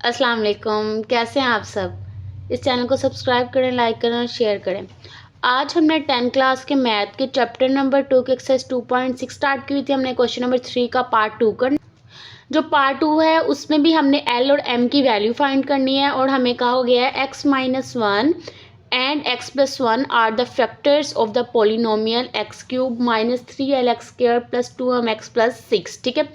अस्सलाम वालेकुम, कैसे हैं आप सब। इस चैनल को सब्सक्राइब करें, लाइक करें और शेयर करें। आज हमने 10 क्लास के मैथ के चैप्टर नंबर 2 के एक्सरसाइज 2.6 स्टार्ट की हुई थी। हमने क्वेश्चन नंबर 3 का पार्ट 2 करना। जो पार्ट 2 है उसमें भी हमने एल और एम की वैल्यू फाइंड करनी है और हमें कहा गया है x-1 and x+1 are the factors of the polynomial x³ -3l(x²) + 2mx + 6। ठीक है,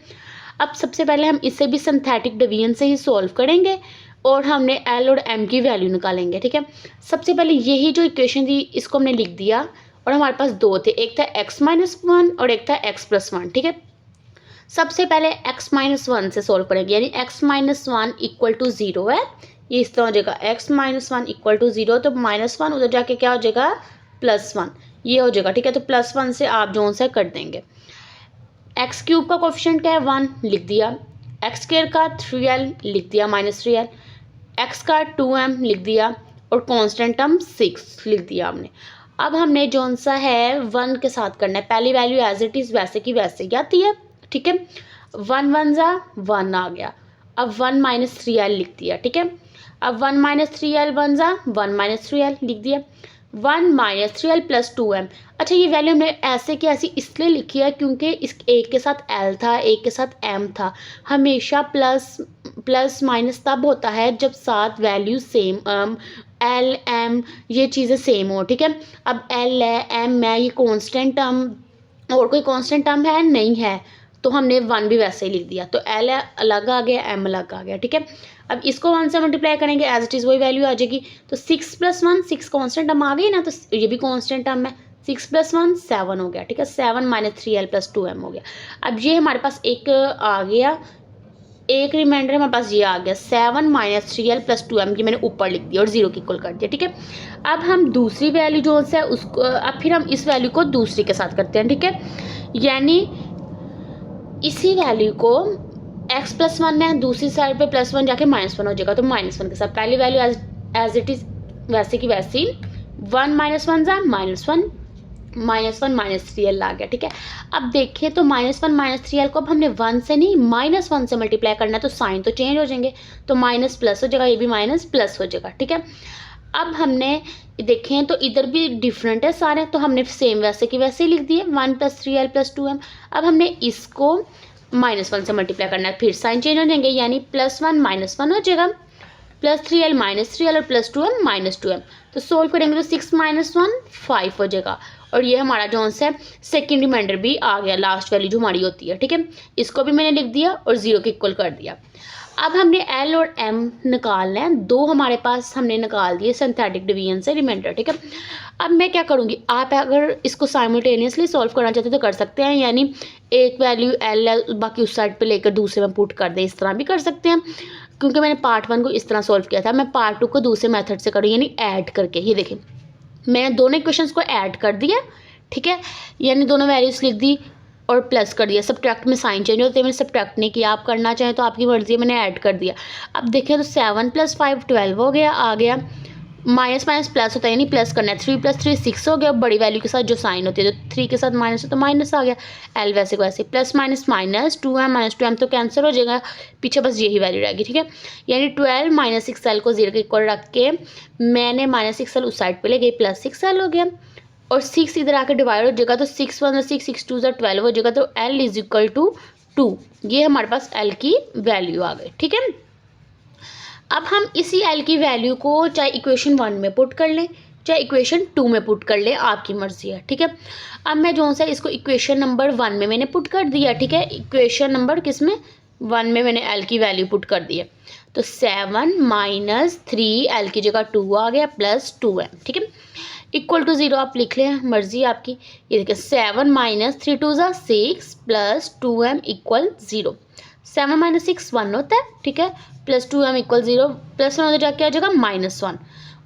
अब सबसे पहले हम इसे भी सिंथेटिक डिवीजन से ही सॉल्व करेंगे और हमने एल और एम की वैल्यू निकालेंगे। ठीक है, सबसे पहले यही जो इक्वेशन थी इसको हमने लिख दिया और हमारे पास दो थे, एक था x-1 और एक था x+1। ठीक है, सबसे पहले x-1 से सॉल्व करेंगे, यानी x-1 इक्वल टू 0 है। ये इस तरह हो जाएगा x-1 इक्वल टू 0, तो -1 उधर जाके क्या हो जाएगा +1, ये हो जाएगा। ठीक है, तो +1 से आप जो सा कर देंगे। x³ का कोफिशिएंट क्या है 1, लिख दिया। x² का 3l लिख दिया -3l, x का 2m लिख दिया और कांस्टेंट टर्म 6 लिख दिया हमने। अब हमने जौन सा है 1 के साथ करना है, पहली वैल्यू एज इट इज़ वैसे की वैसे ही आती है। ठीक है, 1 1 जा 1 आ गया। अब 1 -3l लिख दिया। ठीक है, अब 1 -3l 1 जा 1 -3l लिख दिया। 1 -3l + 2m। अच्छा, ये वैल्यू हमने ऐसे की ऐसी इसलिए लिखी है क्योंकि इस एक के साथ l था, एक के साथ m था। हमेशा प्लस माइनस तब होता है जब साथ वैल्यू सेम l m ये चीज़ें सेम हो। ठीक है, अब l है m है, ये कांस्टेंट टर्म और कोई कांस्टेंट टर्म है नहीं है, तो हमने 1 भी वैसे ही लिख दिया। तो l अलग आ गया, m अलग आ गया। ठीक है, अब इसको 1 से मल्टीप्लाई करेंगे एज इट इज़ वही वैल्यू आ जाएगी। तो 6 + 1 6 कांस्टेंट टर्म आ गई ना, तो ये भी कांस्टेंट टर्म है। 6 + 1 7 हो गया। ठीक है, 7 -3l + 2m हो गया। अब ये हमारे पास एक आ गया, एक रिमाइंडर हमारे पास ये आ गया 7 -3l + 2m की मैंने ऊपर लिख दिया और 0 की इक्वल कर दिया। ठीक है, अब हम दूसरी वैल्यू जो है उसको अब फिर हम इस वैल्यू को दूसरी के साथ करते हैं। ठीक है, यानी इसी वैल्यू को x+1 है, दूसरी साइड पे +1 जाके -1 हो जाएगा, तो -1 के साथ पहली वैल्यू एज इट इज़ वैसे की वैसी 1 -1 जा -1 -3l आ गया। ठीक है, अब देखिए तो -1 -3l को अब हमने 1 से नहीं -1 से मल्टीप्लाई करना है, तो साइन तो चेंज हो जाएंगे, तो माइनस प्लस हो जाएगा, ये भी माइनस प्लस हो जाएगा। ठीक है, अब हमने देखें तो इधर भी डिफरेंट है सारे, तो हमने सेम वैसे की वैसे ही लिख दिए 1 + 3l + 2m। अब हमने इसको -1 से मल्टीप्लाई करना है, फिर साइन चेंज हो जाएंगे, यानी +1 -1 हो जाएगा, +3l -3l और +2m -2m। तो सोल्व करेंगे तो 6 - 1 5 हो जाएगा और ये हमारा जो है सेकेंड रिमाइंडर भी आ गया, लास्ट वैल्यू जो हमारी होती है। ठीक है, इसको भी मैंने लिख दिया और 0 के इक्वल कर दिया। अब हमने L और M निकालना है, दो हमारे पास हमने निकाल दिए सिंथेटिक डिवीजन से रिमाइंडर। ठीक है, अब मैं क्या करूँगी, आप अगर इसको साइमल्टेनियसली सॉल्व करना चाहते हो तो कर सकते हैं, यानी एक वैल्यू L है बाकी उस साइड पे लेकर दूसरे में पुट कर दें, इस तरह भी कर सकते हैं। क्योंकि मैंने पार्ट 1 को इस तरह सॉल्व किया था, मैं पार्ट 2 को दूसरे मेथड से करूँ, यानी ऐड करके। ये देखें, मैंने दोनों इक्वेशंस को ऐड कर दिया। ठीक है, यानी दोनों वैल्यूज लिख दी और प्लस कर दिया। सब्ट्रैक्ट में साइन चेंज होते हैं, मैंने सब्ट्रैक्ट नहीं किया, आप करना चाहें तो आपकी मर्जी है, मैंने ऐड कर दिया। अब देखें तो 7 + 5 12 हो गया, आ गया। माइनस माइनस प्लस होता है, यानी प्लस करना है, 3 + 3 6 हो गया। बड़ी वैल्यू के साथ जो साइन होती है, तो 3 के साथ माइनस है तो माइनस आ गया। एल वैसे को वैसे, प्लस माइनस माइनस 2m तो कैंसिल हो जाएगा, पीछे बस यही वैल्यू रहेगी। ठीक है, यानी 12 - 6l को 0 के इक्वल रख के मैंने -6l उस साइड पे ले गई, +6l हो गया और 6 इधर आकर डिवाइड हो जाएगा, तो 6 1 6 6 2 12 हो जाएगा, तो l = 2। ये हमारे पास l की वैल्यू आ गई। ठीक है, अब हम इसी l की वैल्यू को चाहे इक्वेशन 1 में पुट कर लें चाहे इक्वेशन 2 में पुट कर लें, आपकी मर्जी है। ठीक है, अब मैं जो सा इसको इक्वेशन नंबर 1 में मैंने पुट कर दिया। ठीक है, इक्वेशन नंबर किस में 1 में मैंने l की वैल्यू पुट कर दी है, तो 7 - 3 l की जगह 2 आ गया प्लस 2m। ठीक है, इक्वल टू 0 आप लिख लें, मर्जी आपकी। ये देखिए 7 - 3 2 = 6 प्लस 2m = 0। 7 - 6 1 होता है। ठीक है, प्लस 2m = 0, +1 उधर जाके आ जाएगा -1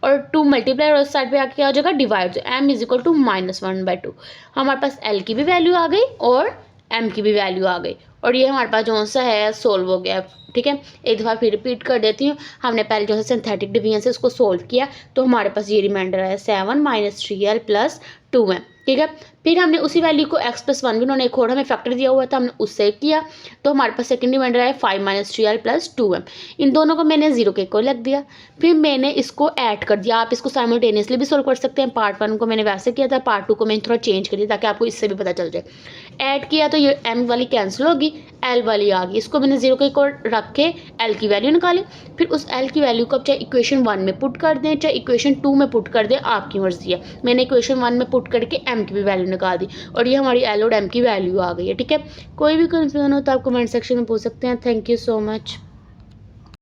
और 2 मल्टीप्लाई और उस साइड पे आके आ जाएगा डिवाइड, तो m = -1/2। हमारे पास l की भी वैल्यू आ गई और m की भी वैल्यू आ गई और ये हमारे पास जो सा है सोल्व हो गया। ठीक है, एक दफ़ा फिर रिपीट कर देती हूँ। हमने पहले जो है सिंथेटिक डिवीजन से उसको सोल्व किया, तो हमारे पास ये रिमाइंडर है 7 - 3l + 2m। ठीक है, फिर हमने उसी वैल्यू को x+1 भी उन्होंने एक और हमें फैक्टर दिया हुआ था, हमने उससे किया तो हमारे पास सेकंड रिमाइंडर आया 5 - 3l + 2m। इन दोनों को मैंने 0 के इक्वल रख दिया। फिर मैंने इसको ऐड कर दिया। आप इसको साइमल्टेनियसली भी सोल्व कर सकते हैं। पार्ट 1 को मैंने वैसे किया था, पार्ट 2 को मैंने थोड़ा चेंज कर दिया ताकि आपको इससे भी पता चल जाए। ऐड किया तो ये m वाली कैंसिल होगी, l वाली आ गई। इसको मैंने 0 के इक्वल रख के l की वैल्यू निकाली। फिर उस l की वैल्यू को आप चाहे इक्वेशन 1 में पुट कर दें, चाहे इक्वेशन 2 में पुट कर दें, आपकी मर्जी है। मैंने इक्वेशन 1 में पुट करके m की भी वैल्यू निकाल दी और ये हमारी l और m की वैल्यू आ गई है। ठीक है, कोई भी कंफ्यूजन हो तो आप कमेंट सेक्शन में पूछ सकते हैं। Thank you so much.